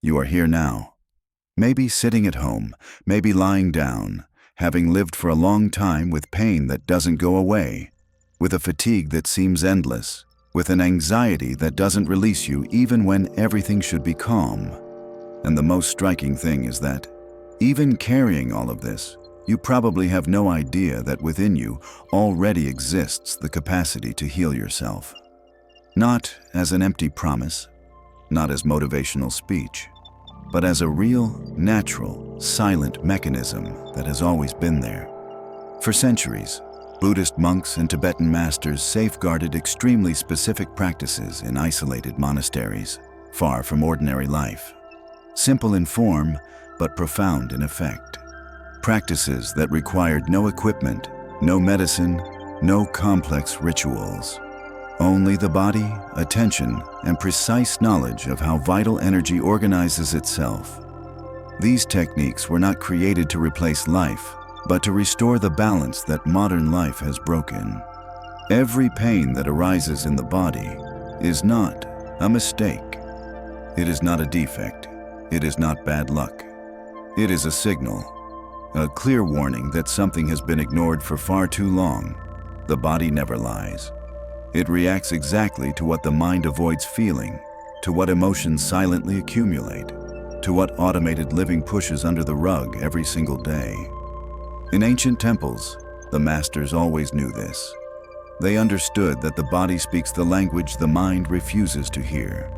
You are here now. Maybe sitting at home, maybe lying down, having lived for a long time with pain that doesn't go away, with a fatigue that seems endless, with an anxiety that doesn't release you even when everything should be calm. And the most striking thing is that, even carrying all of this, you probably have no idea that within you already exists the capacity to heal yourself. Not as an empty promise, not as motivational speech, but as a real, natural, silent mechanism that has always been there. For centuries, Buddhist monks and Tibetan masters safeguarded extremely specific practices in isolated monasteries, far from ordinary life. Simple in form, but profound in effect. Practices that required no equipment, no medicine, no complex rituals. Only the body, attention, and precise knowledge of how vital energy organizes itself. These techniques were not created to replace life, but to restore the balance that modern life has broken. Every pain that arises in the body is not a mistake. It is not a defect. It is not bad luck. It is a signal, a clear warning that something has been ignored for far too long. The body never lies. It reacts exactly to what the mind avoids feeling, to what emotions silently accumulate, to what automated living pushes under the rug every single day. In ancient temples, the masters always knew this. They understood that the body speaks the language the mind refuses to hear.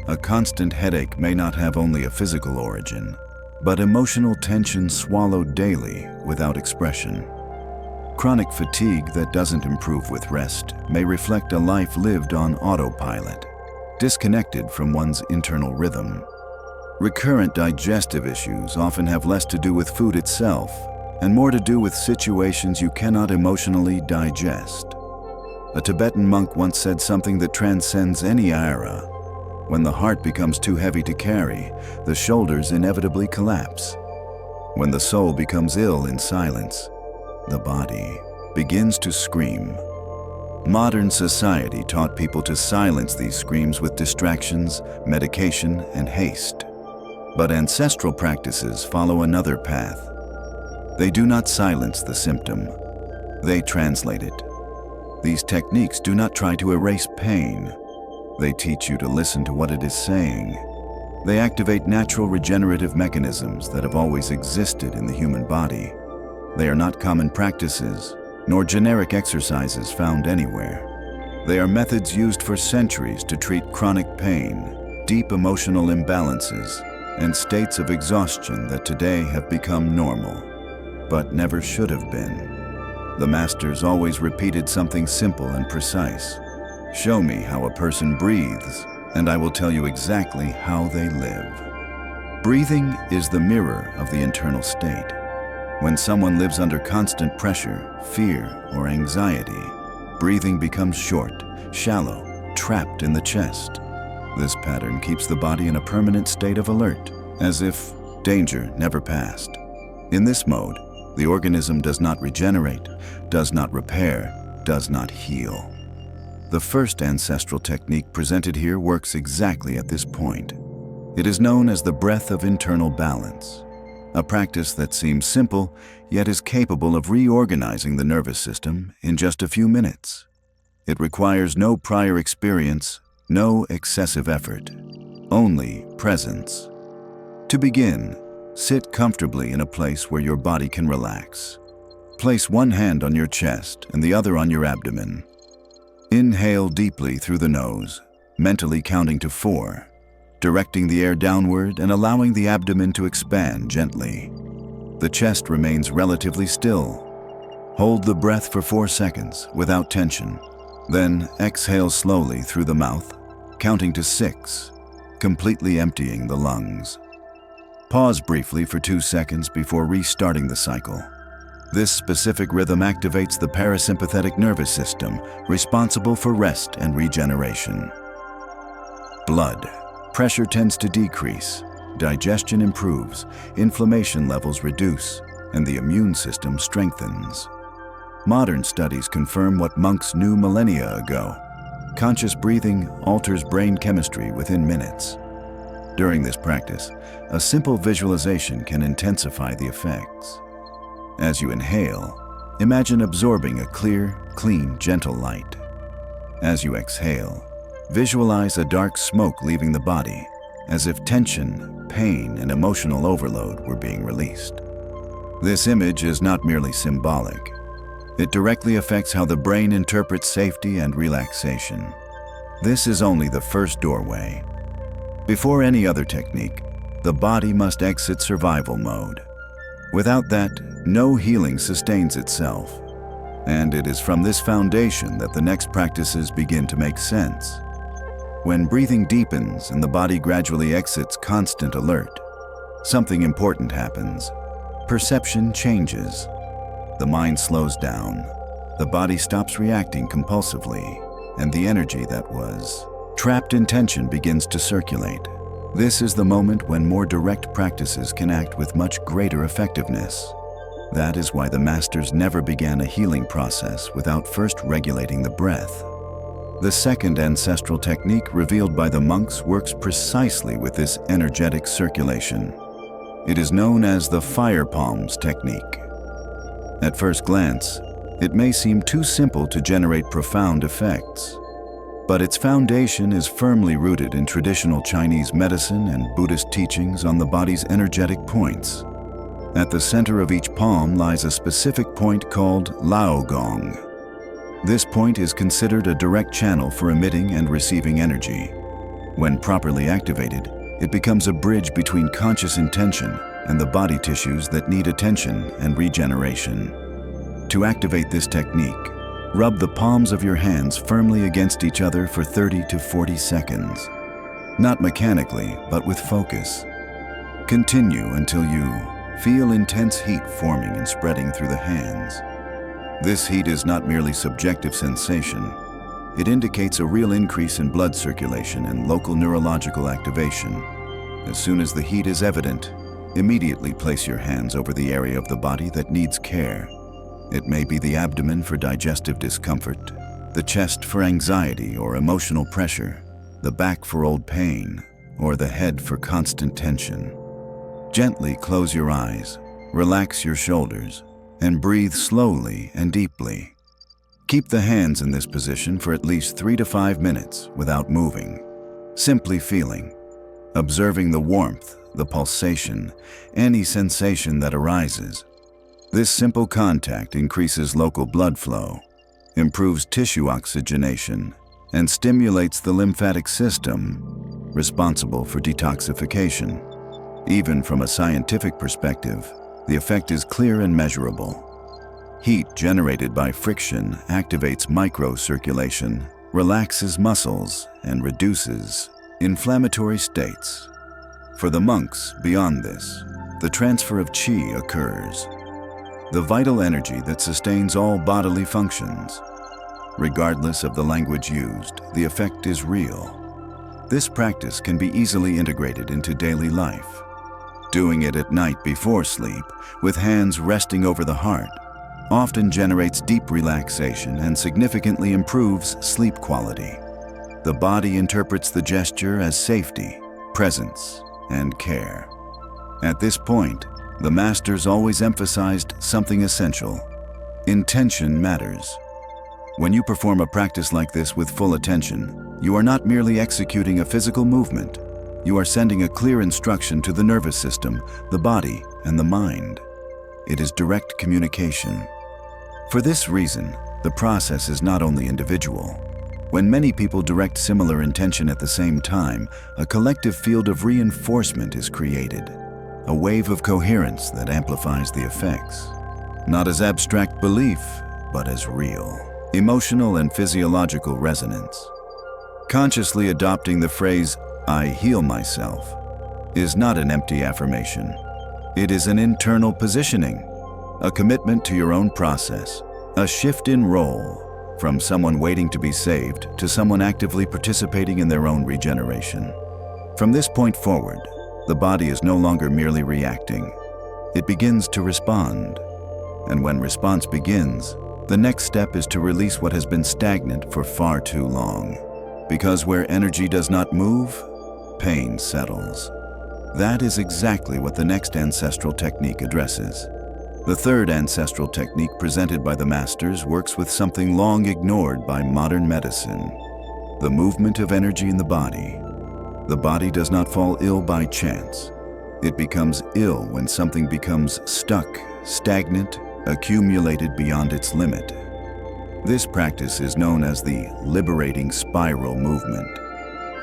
A constant headache may not have only a physical origin, but emotional tension swallowed daily without expression. Chronic fatigue that doesn't improve with rest may reflect a life lived on autopilot, disconnected from one's internal rhythm. Recurrent digestive issues often have less to do with food itself and more to do with situations you cannot emotionally digest. A Tibetan monk once said something that transcends any era. When the heart becomes too heavy to carry, the shoulders inevitably collapse. When the soul becomes ill in silence, the body begins to scream. Modern society taught people to silence these screams with distractions, medication, and haste. But ancestral practices follow another path. They do not silence the symptom. They translate it. These techniques do not try to erase pain. They teach you to listen to what it is saying. They activate natural regenerative mechanisms that have always existed in the human body. They are not common practices, nor generic exercises found anywhere. They are methods used for centuries to treat chronic pain, deep emotional imbalances, and states of exhaustion that today have become normal, but never should have been. The masters always repeated something simple and precise. Show me how a person breathes, and I will tell you exactly how they live. Breathing is the mirror of the internal state. When someone lives under constant pressure, fear, or anxiety, breathing becomes short, shallow, trapped in the chest. This pattern keeps the body in a permanent state of alert, as if danger never passed. In this mode, the organism does not regenerate, does not repair, does not heal. The first ancestral technique presented here works exactly at this point. It is known as the breath of internal balance. A practice that seems simple, yet is capable of reorganizing the nervous system in just a few minutes. It requires no prior experience, no excessive effort, only presence. To begin, sit comfortably in a place where your body can relax. Place one hand on your chest and the other on your abdomen. Inhale deeply through the nose, mentally counting to 4. Directing the air downward and allowing the abdomen to expand gently. The chest remains relatively still. Hold the breath for 4 seconds without tension. Then exhale slowly through the mouth, counting to 6, completely emptying the lungs. Pause briefly for 2 seconds before restarting the cycle. This specific rhythm activates the parasympathetic nervous system, responsible for rest and regeneration. Blood pressure tends to decrease, digestion improves, inflammation levels reduce, and the immune system strengthens. Modern studies confirm what monks knew millennia ago. Conscious breathing alters brain chemistry within minutes. During this practice, a simple visualization can intensify the effects. As you inhale, imagine absorbing a clear, clean, gentle light. As you exhale, visualize a dark smoke leaving the body, as if tension, pain, and emotional overload were being released. This image is not merely symbolic. It directly affects how the brain interprets safety and relaxation. This is only the first doorway. Before any other technique, the body must exit survival mode. Without that, no healing sustains itself. And it is from this foundation that the next practices begin to make sense. When breathing deepens and the body gradually exits constant alert, something important happens. Perception changes. The mind slows down. The body stops reacting compulsively, and the energy that was trapped in tension begins to circulate. This is the moment when more direct practices can act with much greater effectiveness. That is why the masters never began a healing process without first regulating the breath. The second ancestral technique revealed by the monks works precisely with this energetic circulation. It is known as the fire palms technique. At first glance, it may seem too simple to generate profound effects. But its foundation is firmly rooted in traditional Chinese medicine and Buddhist teachings on the body's energetic points. At the center of each palm lies a specific point called Lao Gong. This point is considered a direct channel for emitting and receiving energy. When properly activated, it becomes a bridge between conscious intention and the body tissues that need attention and regeneration. To activate this technique, rub the palms of your hands firmly against each other for 30 to 40 seconds. Not mechanically, but with focus. Continue until you feel intense heat forming and spreading through the hands. This heat is not merely subjective sensation. It indicates a real increase in blood circulation and local neurological activation. As soon as the heat is evident, immediately place your hands over the area of the body that needs care. It may be the abdomen for digestive discomfort, the chest for anxiety or emotional pressure, the back for old pain, or the head for constant tension. Gently close your eyes, relax your shoulders, and breathe slowly and deeply. Keep the hands in this position for at least 3 to 5 minutes without moving, simply feeling, observing the warmth, the pulsation, any sensation that arises. This simple contact increases local blood flow, improves tissue oxygenation, and stimulates the lymphatic system, responsible for detoxification. Even from a scientific perspective, the effect is clear and measurable. Heat generated by friction activates microcirculation, relaxes muscles, and reduces inflammatory states. For the monks, beyond this, the transfer of qi occurs, the vital energy that sustains all bodily functions. Regardless of the language used, the effect is real. This practice can be easily integrated into daily life. Doing it at night before sleep, with hands resting over the heart, often generates deep relaxation and significantly improves sleep quality. The body interprets the gesture as safety, presence, and care. At this point, the masters always emphasized something essential. Intention matters. When you perform a practice like this with full attention, you are not merely executing a physical movement. You are sending a clear instruction to the nervous system, the body, and the mind. It is direct communication. For this reason, the process is not only individual. When many people direct similar intention at the same time, a collective field of reinforcement is created, a wave of coherence that amplifies the effects, not as abstract belief, but as real, emotional and physiological resonance. Consciously adopting the phrase, "I heal myself," is not an empty affirmation. It is an internal positioning, a commitment to your own process, a shift in role from someone waiting to be saved to someone actively participating in their own regeneration. From this point forward, the body is no longer merely reacting. It begins to respond. And when response begins, the next step is to release what has been stagnant for far too long. Because where energy does not move, pain settles. That is exactly what the next ancestral technique addresses. The third ancestral technique presented by the masters works with something long ignored by modern medicine: the movement of energy in the body. The body does not fall ill by chance. It becomes ill when something becomes stuck, stagnant, accumulated beyond its limit. This practice is known as the liberating spiral movement.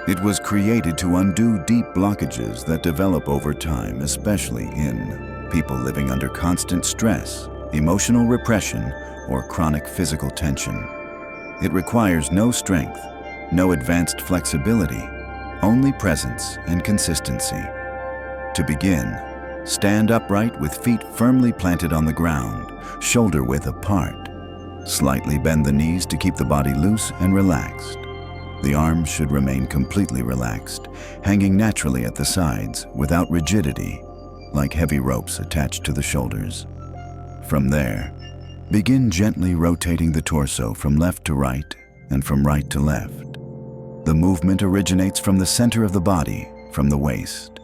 It was created to undo deep blockages that develop over time, especially in people living under constant stress, emotional repression, or chronic physical tension. It requires no strength, no advanced flexibility, only presence and consistency. To begin, stand upright with feet firmly planted on the ground, shoulder width apart. Slightly bend the knees to keep the body loose and relaxed. The arms should remain completely relaxed, hanging naturally at the sides without rigidity, like heavy ropes attached to the shoulders. From there, begin gently rotating the torso from left to right and from right to left. The movement originates from the center of the body, from the waist.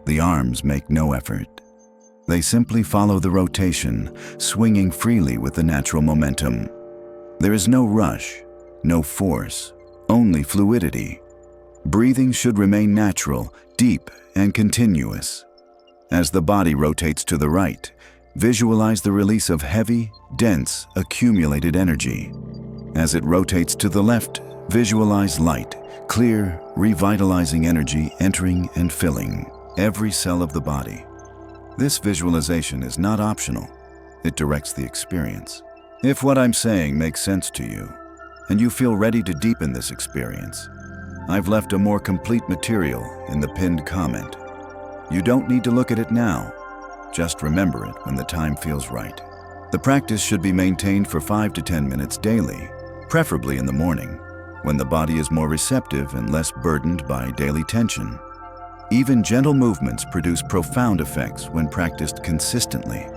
The arms make no effort. They simply follow the rotation, swinging freely with the natural momentum. There is no rush, no force, only fluidity. Breathing should remain natural, deep, and continuous. As the body rotates to the right, visualize the release of heavy, dense, accumulated energy. As it rotates to the left, visualize light, clear, revitalizing energy entering and filling every cell of the body. This visualization is not optional. It directs the experience. If what I'm saying makes sense to you, and you feel ready to deepen this experience, I've left a more complete material in the pinned comment. You don't need to look at it now. Just remember it when the time feels right. The practice should be maintained for 5 to 10 minutes daily, preferably in the morning, when the body is more receptive and less burdened by daily tension. Even gentle movements produce profound effects when practiced consistently.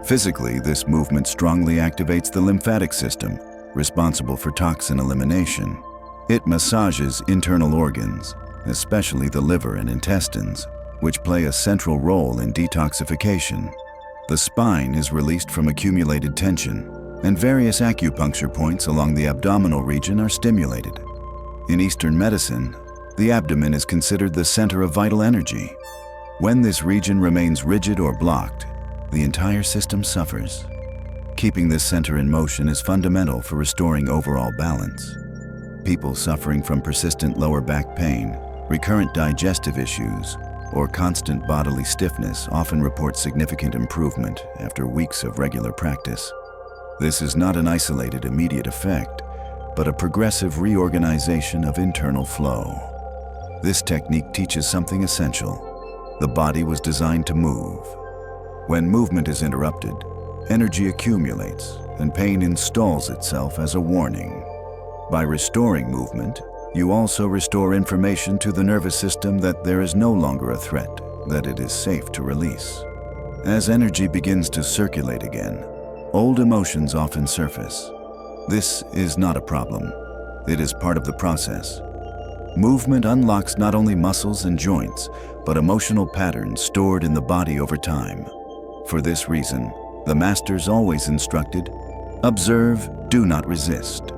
Physically, this movement strongly activates the lymphatic system, responsible for toxin elimination. It massages internal organs, especially the liver and intestines, which play a central role in detoxification. The spine is released from accumulated tension, and various acupuncture points along the abdominal region are stimulated. In Eastern medicine, the abdomen is considered the center of vital energy. When this region remains rigid or blocked, the entire system suffers. Keeping this center in motion is fundamental for restoring overall balance. People suffering from persistent lower back pain, recurrent digestive issues, or constant bodily stiffness often report significant improvement after weeks of regular practice. This is not an isolated, immediate effect, but a progressive reorganization of internal flow. This technique teaches something essential. The body was designed to move. When movement is interrupted, energy accumulates and pain installs itself as a warning. By restoring movement, you also restore information to the nervous system that there is no longer a threat, that it is safe to release. As energy begins to circulate again, old emotions often surface. This is not a problem. It is part of the process. Movement unlocks not only muscles and joints, but emotional patterns stored in the body over time. For this reason, the masters always instructed, observe, do not resist.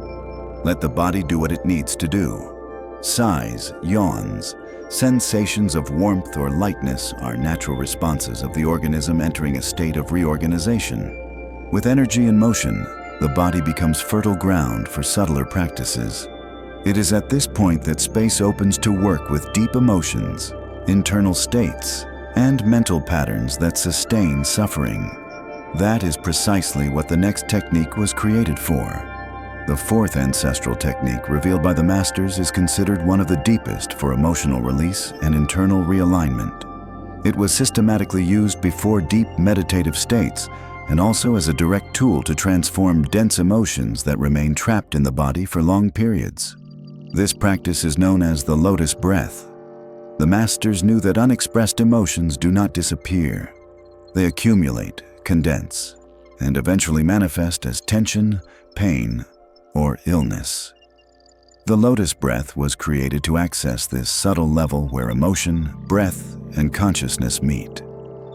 Let the body do what it needs to do. Sighs, yawns, sensations of warmth or lightness are natural responses of the organism entering a state of reorganization. With energy and motion, the body becomes fertile ground for subtler practices. It is at this point that space opens to work with deep emotions, internal states, and mental patterns that sustain suffering. That is precisely what the next technique was created for. The fourth ancestral technique revealed by the masters is considered one of the deepest for emotional release and internal realignment. It was systematically used before deep meditative states and also as a direct tool to transform dense emotions that remain trapped in the body for long periods. This practice is known as the Lotus Breath. The masters knew that unexpressed emotions do not disappear. They accumulate, condense, and eventually manifest as tension, pain, or illness. The Lotus Breath was created to access this subtle level where emotion, breath, and consciousness meet.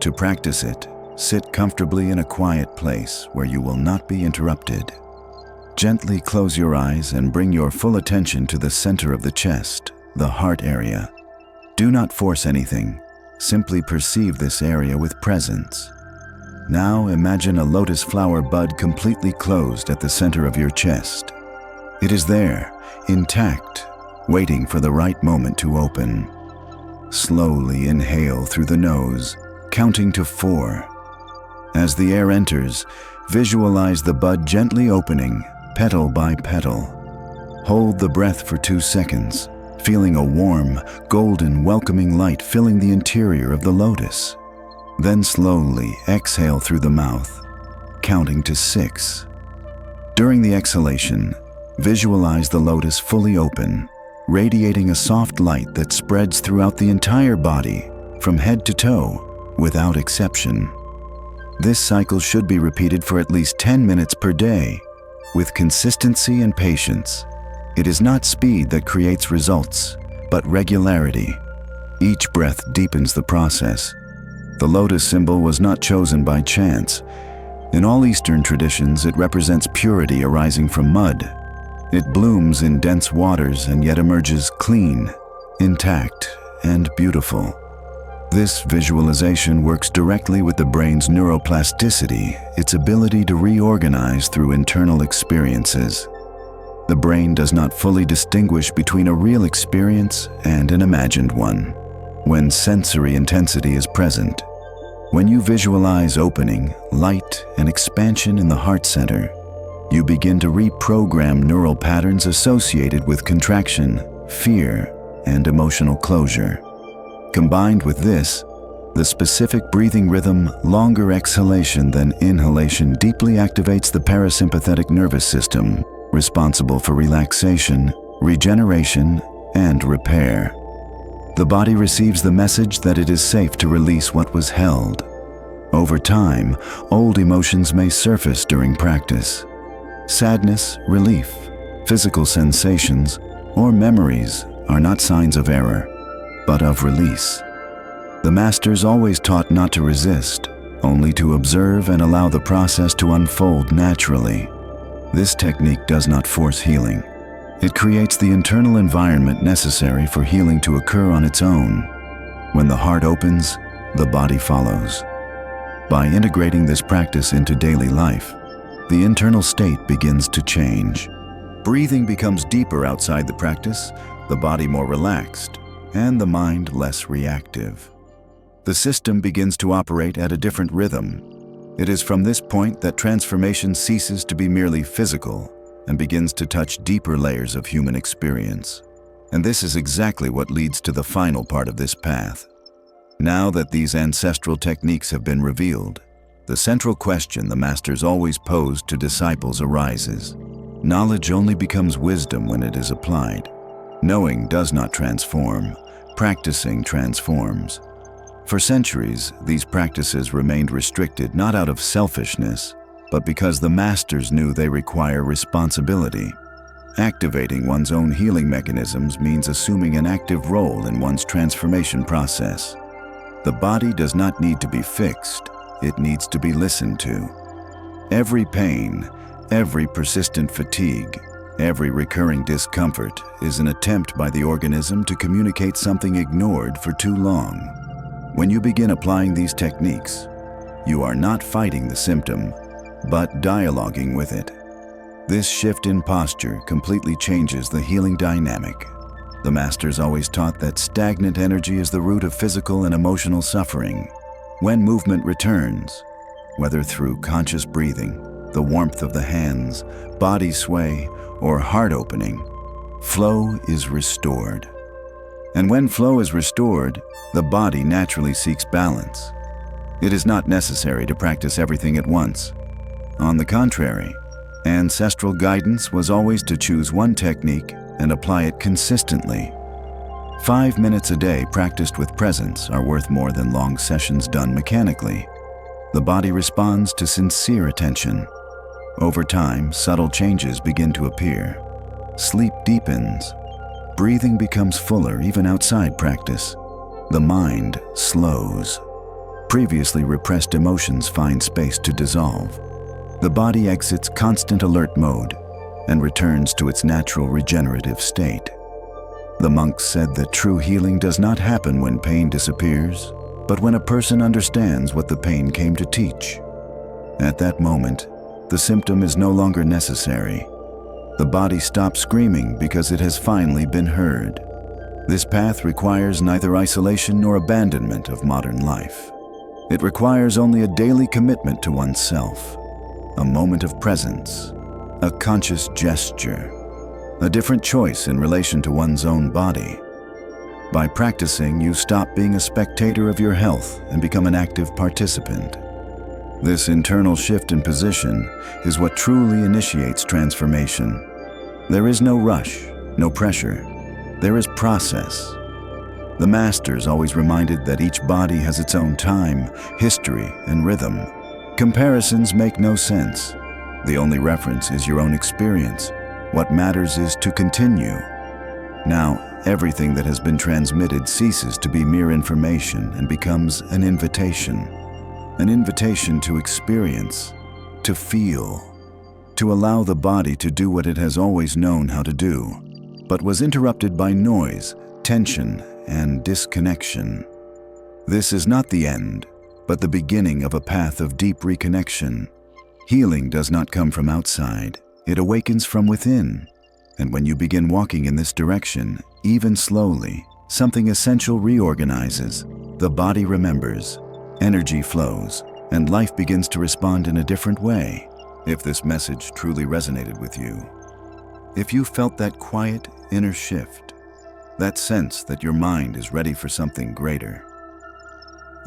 To practice it, sit comfortably in a quiet place where you will not be interrupted. Gently close your eyes and bring your full attention to the center of the chest, the heart area. Do not force anything, simply perceive this area with presence. Now imagine a lotus flower bud completely closed at the center of your chest. It is there, intact, waiting for the right moment to open. Slowly inhale through the nose, counting to 4. As the air enters, visualize the bud gently opening, petal by petal. Hold the breath for 2 seconds, feeling a warm, golden, welcoming light filling the interior of the lotus. Then slowly exhale through the mouth, counting to 6. During the exhalation, visualize the lotus fully open, radiating a soft light that spreads throughout the entire body, from head to toe, without exception. This cycle should be repeated for at least 10 minutes per day, with consistency and patience. It is not speed that creates results, but regularity. Each breath deepens the process. The lotus symbol was not chosen by chance. In all Eastern traditions, it represents purity arising from mud. It blooms in dense waters and yet emerges clean, intact, and beautiful. This visualization works directly with the brain's neuroplasticity, its ability to reorganize through internal experiences. The brain does not fully distinguish between a real experience and an imagined one, when sensory intensity is present. When you visualize opening, light, and expansion in the heart center, you begin to reprogram neural patterns associated with contraction, fear, and emotional closure. Combined with this, the specific breathing rhythm, longer exhalation than inhalation, deeply activates the parasympathetic nervous system, responsible for relaxation, regeneration, and repair. The body receives the message that it is safe to release what was held. Over time, old emotions may surface during practice. Sadness, relief, physical sensations, or memories are not signs of error, but of release. The masters always taught not to resist, only to observe and allow the process to unfold naturally. This technique does not force healing. It creates the internal environment necessary for healing to occur on its own. When the heart opens, the body follows. By integrating this practice into daily life, the internal state begins to change. Breathing becomes deeper outside the practice, the body more relaxed, and the mind less reactive. The system begins to operate at a different rhythm. It is from this point that transformation ceases to be merely physical and begins to touch deeper layers of human experience. And this is exactly what leads to the final part of this path. Now that these ancestral techniques have been revealed, the central question the masters always posed to disciples arises. Knowledge only becomes wisdom when it is applied. Knowing does not transform. Practicing transforms. For centuries, these practices remained restricted not out of selfishness, but because the masters knew they require responsibility. Activating one's own healing mechanisms means assuming an active role in one's transformation process. The body does not need to be fixed, it needs to be listened to. Every pain, every persistent fatigue, every recurring discomfort is an attempt by the organism to communicate something ignored for too long. When you begin applying these techniques, you are not fighting the symptom, but dialoguing with it. This shift in posture completely changes the healing dynamic. The masters always taught that stagnant energy is the root of physical and emotional suffering. When movement returns, whether through conscious breathing, the warmth of the hands, body sway, or heart opening, flow is restored. And when flow is restored, the body naturally seeks balance. It is not necessary to practice everything at once. On the contrary, ancestral guidance was always to choose one technique and apply it consistently. 5 minutes a day practiced with presence are worth more than long sessions done mechanically. The body responds to sincere attention. Over time, subtle changes begin to appear. Sleep deepens. Breathing becomes fuller even outside practice. The mind slows. Previously repressed emotions find space to dissolve. The body exits constant alert mode and returns to its natural regenerative state. The monks said that true healing does not happen when pain disappears, but when a person understands what the pain came to teach. At that moment, the symptom is no longer necessary. The body stops screaming because it has finally been heard. This path requires neither isolation nor abandonment of modern life. It requires only a daily commitment to oneself, a moment of presence, a conscious gesture, a different choice in relation to one's own body. By practicing, you stop being a spectator of your health and become an active participant. This internal shift in position is what truly initiates transformation. There is no rush, no pressure. There is process. The masters always reminded that each body has its own time, history, and rhythm. Comparisons make no sense. The only reference is your own experience. What matters is to continue. Now, everything that has been transmitted ceases to be mere information and becomes an invitation. An invitation to experience, to feel, to allow the body to do what it has always known how to do, but was interrupted by noise, tension, and disconnection. This is not the end, but the beginning of a path of deep reconnection. Healing does not come from outside, it awakens from within. And when you begin walking in this direction, even slowly, something essential reorganizes. The body remembers, energy flows, and life begins to respond in a different way. If this message truly resonated with you, if you felt that quiet inner shift, that sense that your mind is ready for something greater,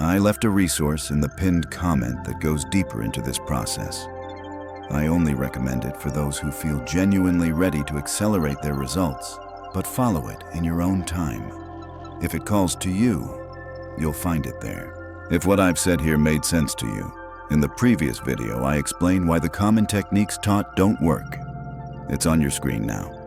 I left a resource in the pinned comment that goes deeper into this process. I only recommend it for those who feel genuinely ready to accelerate their results, but follow it in your own time. If it calls to you, you'll find it there. If what I've said here made sense to you, in the previous video I explained why the common techniques taught don't work. It's on your screen now.